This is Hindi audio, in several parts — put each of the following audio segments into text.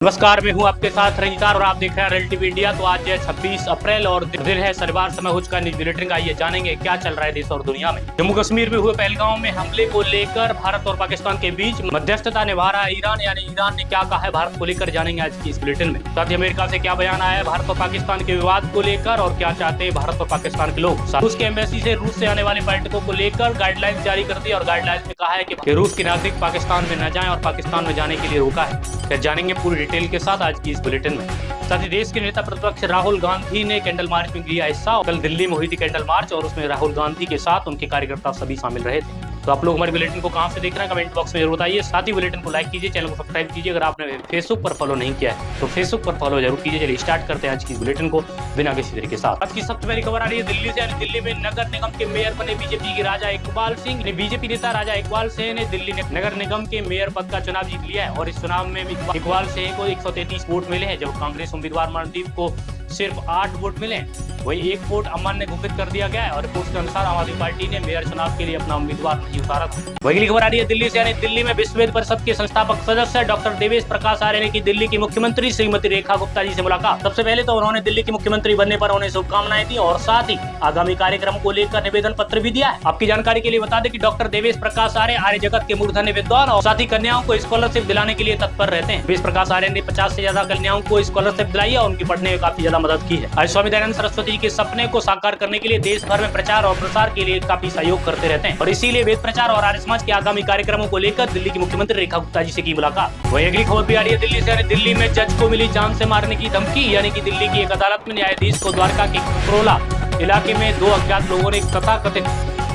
नमस्कार, मैं हूं आपके साथ रंजितार और आप देख रहे हैं रियल टीवी इंडिया। तो आज है 26 अप्रैल और दिन है शनिवार। समय हो चुका न्यूज बुलेटिन। आइए जानेंगे क्या चल रहा है देश और दुनिया में। जम्मू कश्मीर में हुए पहलगांव में हमले को लेकर भारत और पाकिस्तान के बीच मध्यस्थता निभा रहा है ईरान। यानी ईरान ने क्या कहा है भारत को लेकर, जानेंगे आज की इस बुलेटिन में। साथ ही अमेरिका से क्या बयान आया है भारत और पाकिस्तान के विवाद को लेकर और क्या चाहते हैं भारत और पाकिस्तान के लोग। रूस के एम्बेसी से रूस से आने वाले पर्यटकों को लेकर गाइडलाइन जारी कर दी और गाइडलाइन में कहा है कि रूस के नागरिक पाकिस्तान में न जाएं और पाकिस्तान में जाने के लिए रोका है। जानेंगे पूरी डिटेल के साथ आज इस बुलेटिन में। साथ ही देश के नेता प्रतिपक्ष राहुल गांधी ने कैंडल मार्च में लिया हिस्सा। कल दिल्ली में हुई थी कैंडल मार्च और उसमें राहुल गांधी के साथ उनके कार्यकर्ता सभी शामिल रहे थे। तो आप लोग हमारे बुलेटिन को कहां से देख रहे हैं कमेंट बॉक्स में जरूर बताइए। साथ ही बुलेटिन को लाइक कीजिए, चैनल को सब्सक्राइब कीजिए। अगर आपने फेसबुक पर फॉलो नहीं किया है तो फेसबुक पर फॉलो जरूर कीजिए। चलिए स्टार्ट करते हैं आज की बुलेटिन को बिना किसी देरी के साथ। आज की सबसे पहली खबर आ रही है दिल्ली से। दिल्ली में नगर निगम के मेयर बने बीजेपी के राजा इकबाल सिंह ने। बीजेपी नेता राजा इकबाल सिंह ने दिल्ली नगर निगम के मेयर पद का चुनाव जीत लिया है और इस चुनाव में इकबाल सिंह को 133 वोट मिले हैं, जब कांग्रेस उम्मीदवार मनदीप को सिर्फ 8 वोट मिले। वही 1 वोट अमान्य घोषित कर दिया गया है और रिपोर्ट के अनुसार आम आदमी पार्टी ने मेयर चुनाव के लिए अपना उम्मीदवार नहीं उतारा था। वही खबर आ रही है दिल्ली से। यानी दिल्ली में विश्व हिंदू परिषद के संस्थापक सदस्य डॉक्टर देवेश प्रकाश आर्य ने की दिल्ली की मुख्यमंत्री श्रीमती रेखा गुप्ता जी से मुलाकात। सबसे पहले तो उन्होंने दिल्ली की मुख्यमंत्री बनने पर उन्हें शुभकामनाएं दी और साथ ही आगामी कार्यक्रम को लेकर निवेदन पत्र भी दिया है। आपकी जानकारी के लिए बता दें कि डॉक्टर देवेश प्रकाश आर्य जगत के मूर्धन्य विद्वान और साथ ही कन्याओं को स्कॉलरशिप दिलाने के लिए तत्पर रहते हैं। देवेश प्रकाश आर्य ने 50 से ज्यादा कन्याओं को स्कॉलरशिप दिलाई और उनकी पढ़ने में काफी ज्यादा मदद की है। स्वामी दयानंद सरस्वती के सपने को साकार करने के लिए देश भर में प्रचार और प्रसार के लिए काफी सहयोग करते रहते हैं और इसीलिए वेद प्रचार और आर्य समाज के आगामी कार्यक्रमों को लेकर दिल्ली की मुख्यमंत्री रेखा गुप्ता जी से की मुलाकात। वही अगली खबर भी आ रही है दिल्ली से। दिल्ली में जज को मिली जान से मारने की धमकी। यानी कि दिल्ली की एक अदालत में न्यायाधीश को द्वारका के करोला इलाके में 2 अज्ञात लोगों ने तथाकथित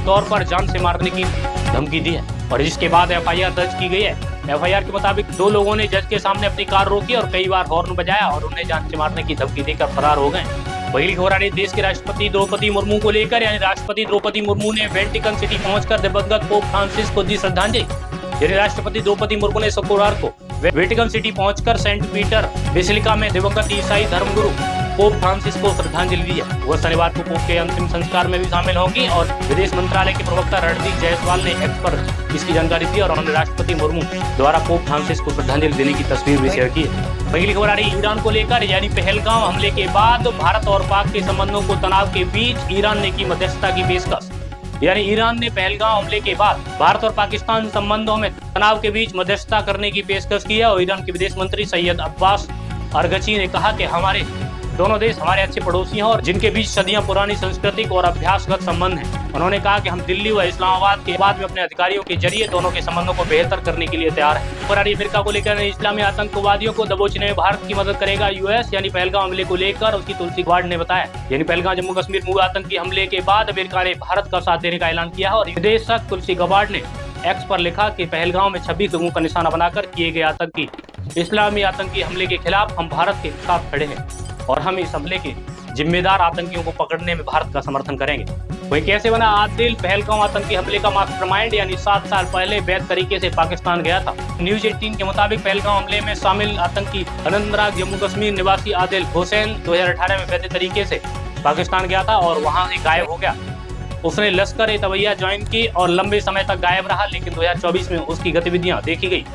तौर पर जान से मारने की धमकी दी है और जिसके बाद FIR दर्ज की गई है। FIR के मुताबिक 2 लोगों ने जज के सामने अपनी कार रोकी और कई बार हॉर्न बजाया और उन्हें जान से मारने की धमकी देकर फरार हो गए। वही खबर आ रही है देश के राष्ट्रपति द्रौपदी मुर्मू को लेकर। यानी राष्ट्रपति द्रौपदी मुर्मू ने वेटिकन सिटी पहुंचकर दिवंगत पोप फ्रांसिस को दी श्रद्धांजलि। यानी राष्ट्रपति द्रौपदी मुर्मू ने शुक्रवार को वेटिकन सिटी पहुंचकर सेंट पीटर बेसिलिका में दिवंगत ईसाई धर्मगुरु पोप फ्रांसिस को श्रद्धांजलि दी है। वह शनिवार को पोप के अंतिम संस्कार में भी शामिल होंगी और विदेश मंत्रालय के प्रवक्ता रणदीप जायसवाल ने एक्स पर इसकी जानकारी दी और उन्होंने राष्ट्रपति मुर्मू द्वारा पोप फ्रांसिस को श्रद्धांजलि देने की तस्वीर भी शेयर की है। अगली खबर आ रही है ईरान को लेकर। यानी पहलगाम हमले के बाद भारत और पाक के संबंधों को तनाव के बीच ईरान ने की मध्यस्थता की पेशकश। यानी ईरान ने पहलगाम हमले के बाद भारत और पाकिस्तान संबंधों में तनाव के बीच मध्यस्थता करने की पेशकश की है और ईरान के विदेश मंत्री सैयद अब्बास अरगची ने कहा कि हमारे दोनों देश हमारे अच्छे पड़ोसी हैं और जिनके बीच सदियों पुरानी सांस्कृतिक और अभ्यासगत संबंध हैं। उन्होंने कहा कि हम दिल्ली व इस्लामाबाद के बाद में अपने अधिकारियों के जरिए दोनों के संबंधों को बेहतर करने के लिए तैयार है। फरारी अमेरिका को लेकर इस्लामी आतंकवादियों को दबोचने में भारत की मदद करेगा US। यानी पहलगाम हमले को लेकर उसकी तुलसी गबार्ड ने बताया। यानी पहलगाम जम्मू कश्मीर में हुए आतंकी हमले के बाद अमेरिका ने भारत का साथ देने का ऐलान किया है और निदेशक तुलसी गबार्ड ने एक्स पर लिखा कि पहलगाम में 26 लोगों का निशाना बनाकर किए गए इस्लामी आतंकी हमले के खिलाफ हम भारत के साथ खड़े हैं और हम इस हमले के जिम्मेदार आतंकियों को पकड़ने में भारत का समर्थन करेंगे। वही कैसे बना आदिल पहलगाम आतंकी हमले का मास्टरमाइंड। यानी 7 साल पहले वैध तरीके से पाकिस्तान गया था। न्यूज 18 के मुताबिक पहलगाम हमले में शामिल आतंकी अनंतनाग जम्मू कश्मीर निवासी आदिल हुसैन 2018 में वैध तरीके से पाकिस्तान गया था और वहां से गायब हो गया। उसने लश्कर-ए-तैयबा ज्वाइन की और लंबे समय तक गायब रहा, लेकिन 2024 में उसकी गतिविधियां देखी गई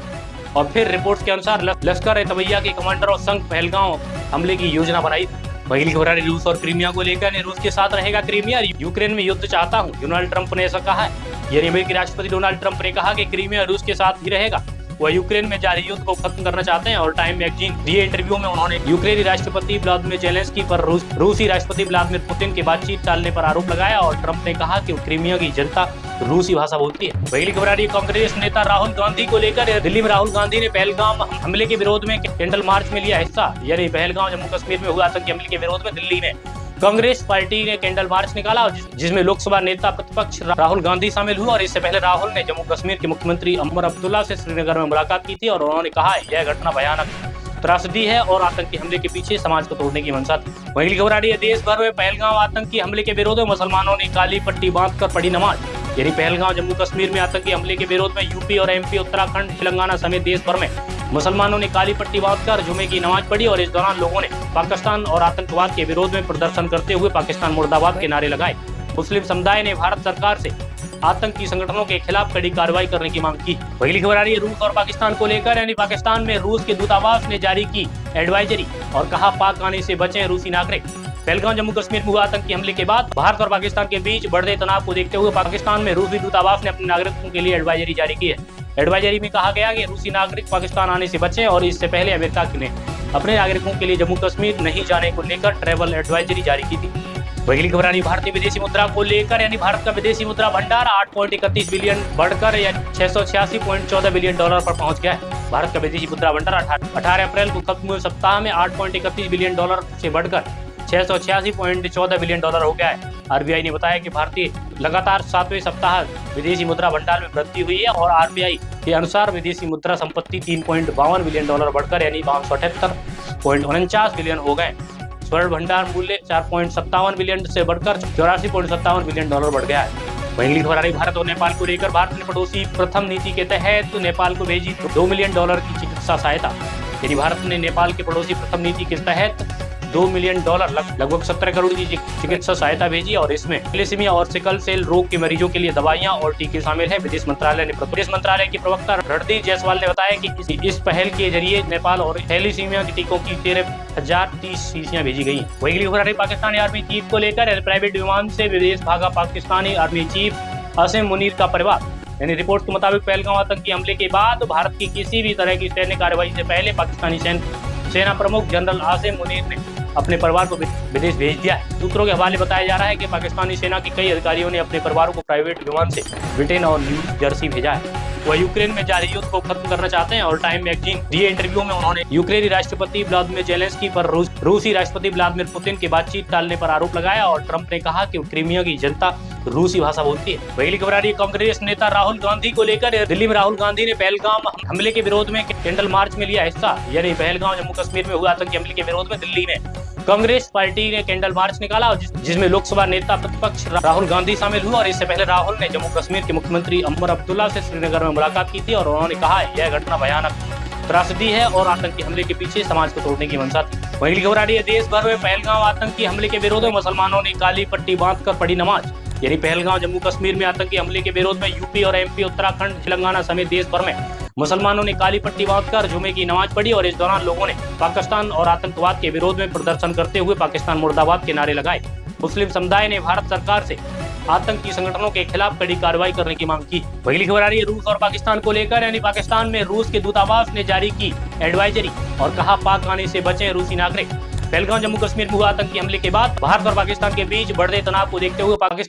और फिर रिपोर्ट्स के अनुसार लश्कर-ए-तैयबा के कमांडरों संघ पहलगाम हमले की योजना बनाई। पहली खबर है रूस और क्रीमिया को लेकर। रूस के साथ रहेगा क्रीमिया, यूक्रेन में युद्ध चाहता हूं, डोनाल्ड ट्रंप ने ऐसा कहा है। यानी अमेरिकी राष्ट्रपति डोनाल्ड ट्रंप ने कहा कि क्रीमिया रूस के साथ ही रहेगा। वह यूक्रेन में जारी युद्ध को खत्म करना चाहते हैं और टाइम मैगजीन दिए इंटरव्यू में उन्होंने यूक्रेनी राष्ट्रपति व्लादिमीर ज़ेलेंस्की पर रूसी राष्ट्रपति व्लादिमीर पुतिन की बातचीत टालने पर आरोप लगाया और ट्रंप ने कहा कि क्रीमिया की जनता रूसी भाषा बोलती है। पहली खबर आ रही है कांग्रेस नेता राहुल गांधी को लेकर। दिल्ली में राहुल गांधी ने पहलगाम हमले के विरोध में कैंडल मार्च में लिया हिस्सा। यानी पहलगाम जम्मू कश्मीर में हुआ आतंकी हमले के विरोध में दिल्ली में कांग्रेस पार्टी ने कैंडल मार्च निकाला जिसमें लोकसभा नेता प्रतिपक्ष राहुल गांधी शामिल हुए और इससे पहले राहुल ने जम्मू कश्मीर के मुख्यमंत्री उमर अब्दुल्ला से श्रीनगर में मुलाकात की थी और उन्होंने कहा यह घटना भयानक त्रासदी है और आतंकी हमले के पीछे समाज को तोड़ने की मंशा थी। वहीं खबर आ रही है देश भर में पहलगाम आतंकी हमले के विरोध में मुसलमानों ने काली पट्टी बांधकर पढ़ी नमाज। यानी पहलगाम जम्मू कश्मीर में आतंकी हमले के विरोध में यूपी और MP, उत्तराखंड, तेलंगाना समेत देश भर में मुसलमानों ने काली पट्टी बांधकर जुमे की नमाज पढ़ी और इस दौरान लोगों ने पाकिस्तान और आतंकवाद के विरोध में प्रदर्शन करते हुए पाकिस्तान मुर्दाबाद के नारे लगाए। मुस्लिम समुदाय ने भारत सरकार से आतंकी संगठनों के खिलाफ कड़ी कार्रवाई करने की मांग की। अगली खबर आ रही है रूस और पाकिस्तान को लेकर, यानी पाकिस्तान में रूस के दूतावास ने जारी की एडवाइजरी और कहा पाक आने से बचें रूसी नागरिक। पहलगाम जम्मू कश्मीर में हुआ आतंकी हमले के बाद भारत और पाकिस्तान के बीच बढ़ते तनाव को देखते हुए पाकिस्तान में रूसी दूतावास ने अपने नागरिकों के लिए एडवाइजरी जारी की है। एडवाइजरी में कहा गया कि रूसी नागरिक पाकिस्तान आने से बचें और इससे पहले अमेरिका ने अपने नागरिकों के लिए जम्मू कश्मीर नहीं जाने को लेकर ट्रैवल एडवाइजरी जारी की थी। अगली खबर आ रही भारतीय विदेशी मुद्रा को लेकर, यानी भारत का विदेशी मुद्रा भंडार 8.31 बिलियन बढ़कर 686.14 बिलियन डॉलर पर पहुंच गया है। भारत का विदेशी मुद्रा भंडार 18 अप्रैल को खत्म हुए सप्ताह में 8.31 बिलियन डॉलर से बढ़कर 686.14 बिलियन डॉलर हो गया है। आरबीआई ने बताया कि भारतीय लगातार 7वें सप्ताह विदेशी मुद्रा भंडार में वृद्धि हुई है और आरबीआई के अनुसार विदेशी मुद्रा संपत्ति 3.52 बिलियन डॉलर बढ़कर यानी 578.49 बिलियन हो गए। स्वर्ण भंडार मूल्य 4.57 बिलियन से बढ़कर 84.57 बिलियन डॉलर बढ़ गया है। वहीं खबर आ रही भारत और नेपाल को लेकर, भारत ने पड़ोसी प्रथम नीति के तहत नेपाल को भेजी $2 मिलियन की चिकित्सा सहायता। यानी भारत ने नेपाल के पड़ोसी प्रथम नीति के तहत $2 मिलियन लगभग 17 करोड़ की चिकित्सा सहायता भेजी और इसमें थैलेसीमिया और सिकल सेल रोग के मरीजों के लिए दवाइयां और टीके शामिल है। विदेश मंत्रालय की प्रवक्ता रणदीप जायसवाल ने बताया कि इस पहल के जरिए नेपाल और थैलेसीमिया के टीकों की 13,030 शीशियां भेजी गई। वही खबर आ रही पाकिस्तानी आर्मी चीफ को लेकर, प्राइवेट विमान से विदेश भागा पाकिस्तानी आर्मी चीफ आसिम मुनीर का परिवार। यानी रिपोर्ट के मुताबिक पहलगाम आतंकी हमले के बाद भारत की किसी भी तरह की सैन्य कार्रवाई से पहले पाकिस्तानी सेना प्रमुख जनरल आसिम मुनीर ने अपने परिवार को विदेश भेज दिया है। सूत्रों के हवाले बताया जा रहा है कि पाकिस्तानी सेना के कई अधिकारियों ने अपने परिवारों को प्राइवेट विमान से ब्रिटेन और न्यू जर्सी भेजा है। वह यूक्रेन में जारी युद्ध को खत्म करना चाहते हैं और टाइम मैगजीन दिए इंटरव्यू में उन्होंने यूक्रेनी राष्ट्रपति व्लादिमीर जेलेंस्की पर रूसी राष्ट्रपति व्लादिमीर पुतिन की बातचीत टालने पर आरोप लगाया और ट्रंप ने कहा कि क्रीमिया की जनता रूसी भाषा बोलती है। पहली खबर आ रही है कांग्रेस नेता राहुल गांधी को लेकर, दिल्ली में राहुल गांधी ने पहलगाम हमले के विरोध में कैंडल मार्च में लिया हिस्सा। यानी पहलगाम जम्मू कश्मीर में हुआ आतंकी हमले के विरोध में दिल्ली में कांग्रेस पार्टी ने कैंडल मार्च निकाला और जिसमें लोकसभा नेता प्रतिपक्ष राहुल गांधी शामिल हुआ। और इससे पहले राहुल ने जम्मू कश्मीर के मुख्यमंत्री उमर अब्दुल्ला से श्रीनगर में मुलाकात की थी और उन्होंने कहा यह घटना भयानक त्रासदी है और आतंकी हमले के पीछे समाज को तोड़ने की मंशा थी। वहीं खबर आ रही है देश भर में पहलगाम आतंकी हमले के विरोध में मुसलमानों ने काली पट्टी बांधकर पढ़ी नमाज। यानी पहलगाम जम्मू कश्मीर में आतंकी हमले के विरोध में यूपी और एमपी, उत्तराखंड, तेलंगाना समेत देश भर में मुसलमानों ने काली पट्टी बांधकर जुमे की नमाज पढ़ी और इस दौरान लोगों ने पाकिस्तान और आतंकवाद के विरोध में प्रदर्शन करते हुए पाकिस्तान मुर्दाबाद के नारे लगाए। मुस्लिम समुदाय ने भारत सरकार से आतंकी संगठनों के खिलाफ कड़ी कार्रवाई करने की मांग की। अगली खबर आ रही है रूस और पाकिस्तान को लेकर, यानी पाकिस्तान में रूस के दूतावास ने जारी की एडवाइजरी और कहा पाक आने से बचें रूसी नागरिक। पहलगाम जम्मू कश्मीर में हुआ आतंकी हमले के बाद भारत और पाकिस्तान के बीच बढ़ते तनाव को देखते हुए पाकिस्तान